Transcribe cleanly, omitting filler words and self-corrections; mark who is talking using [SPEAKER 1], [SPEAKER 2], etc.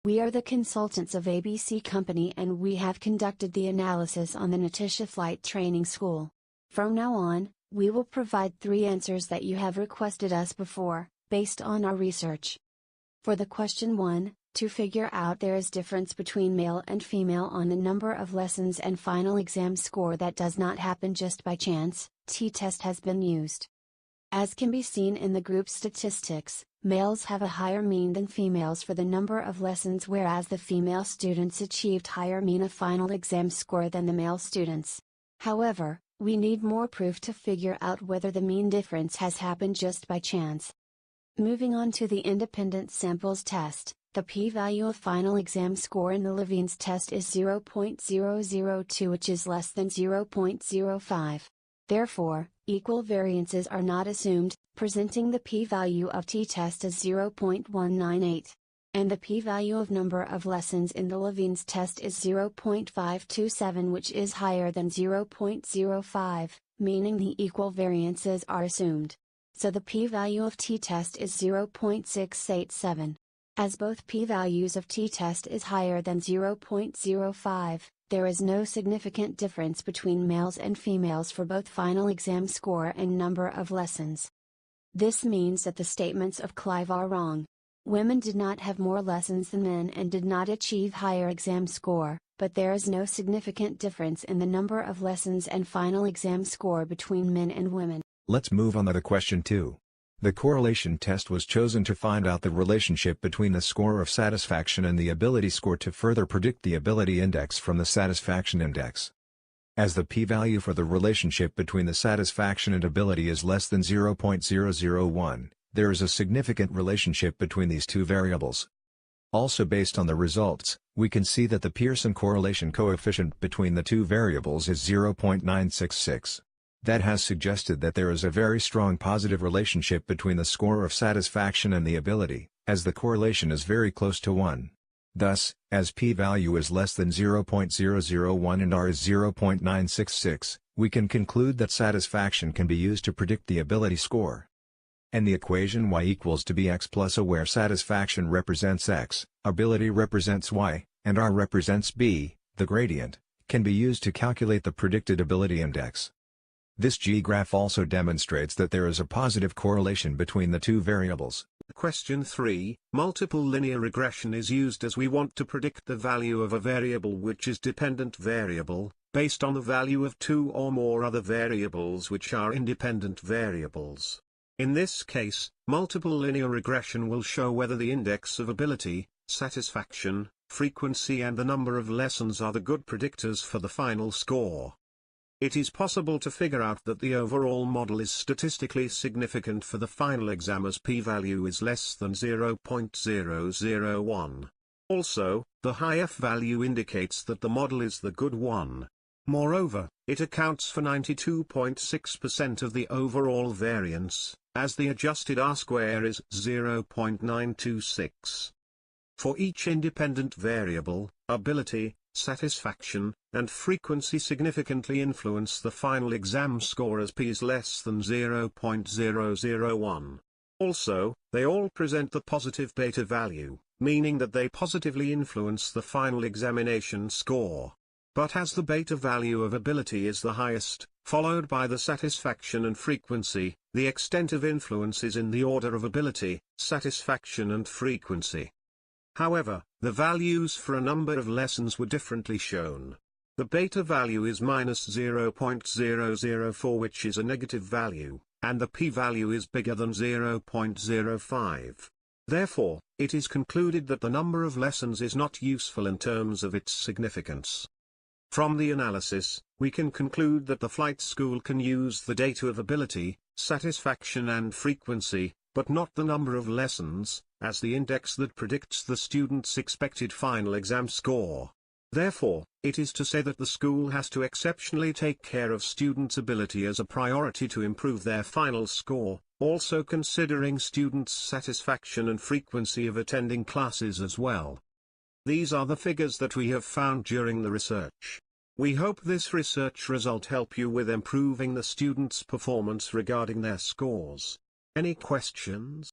[SPEAKER 1] We are the consultants of ABC Company and we have conducted the analysis on the Natisha Flight Training School. From now on, we will provide 3 answers that you have requested us before, based on our research. For the question 1, to figure out there is difference between male and female on the number of lessons and final exam score that does not happen just by chance, t-test has been used. As can be seen in the group statistics, males have a higher mean than females for the number of lessons, whereas the female students achieved higher mean of final exam score than the male students. However, we need more proof to figure out whether the mean difference has happened just by chance. Moving on to the independent samples test, the p-value of final exam score in the Levene's test is 0.002, which is less than 0.05. Therefore, equal variances are not assumed, presenting the p-value of t-test as 0.198. And the p-value of number of lessons in the Levene's test is 0.527, which is higher than 0.05, meaning the equal variances are assumed. So the p-value of t-test is 0.687. As both p-values of t-test is higher than 0.05, there is no significant difference between males and females for both final exam score and number of lessons. This means that the statements of Clive are wrong. Women did not have more lessons than men and did not achieve higher exam score, but there is no significant difference in the number of lessons and final exam score between men and women.
[SPEAKER 2] Let's move on to the question 2. The correlation test was chosen to find out the relationship between the score of satisfaction and the ability score to further predict the ability index from the satisfaction index. As the p-value for the relationship between the satisfaction and ability is less than 0.001, there is a significant relationship between these two variables. Also, based on the results, we can see that the Pearson correlation coefficient between the two variables is 0.966. That has suggested that there is a very strong positive relationship between the score of satisfaction and the ability, as the correlation is very close to 1. Thus, as p-value is less than 0.001 and r is 0.966, we can conclude that satisfaction can be used to predict the ability score. And the equation y equals to bx plus a, where satisfaction represents x, ability represents y, and r represents b, the gradient, can be used to calculate the predicted ability index. This G-graph also demonstrates that there is a positive correlation between the two variables.
[SPEAKER 3] Question 3, multiple linear regression is used as we want to predict the value of a variable which is dependent variable, based on the value of 2 or more other variables which are independent variables. In this case, multiple linear regression will show whether the index of ability, satisfaction, frequency and the number of lessons are the good predictors for the final score. It is possible to figure out that the overall model is statistically significant for the final exam as p-value is less than 0.001. Also, the high f-value indicates that the model is the good one. Moreover, it accounts for 92.6% of the overall variance, as the adjusted R-square is 0.926. For each independent variable, ability, satisfaction, and frequency significantly influence the final exam score as p is less than 0.001. Also, they all present the positive beta value, meaning that they positively influence the final examination score. But as the beta value of ability is the highest, followed by the satisfaction and frequency, the extent of influence is in the order of ability, satisfaction and frequency. However, the values for a number of lessons were differently shown. The beta value is minus 0.004, which is a negative value, and the p-value is bigger than 0.05. Therefore, it is concluded that the number of lessons is not useful in terms of its significance. From the analysis, we can conclude that the flight school can use the data of ability, satisfaction and frequency, but not the number of lessons, as the index that predicts the student's expected final exam score. Therefore, it is to say that the school has to exceptionally take care of students' ability as a priority to improve their final score, also considering students' satisfaction and frequency of attending classes as well. These are the figures that we have found during the research. We hope this research result help you with improving the students' performance regarding their scores. Any questions?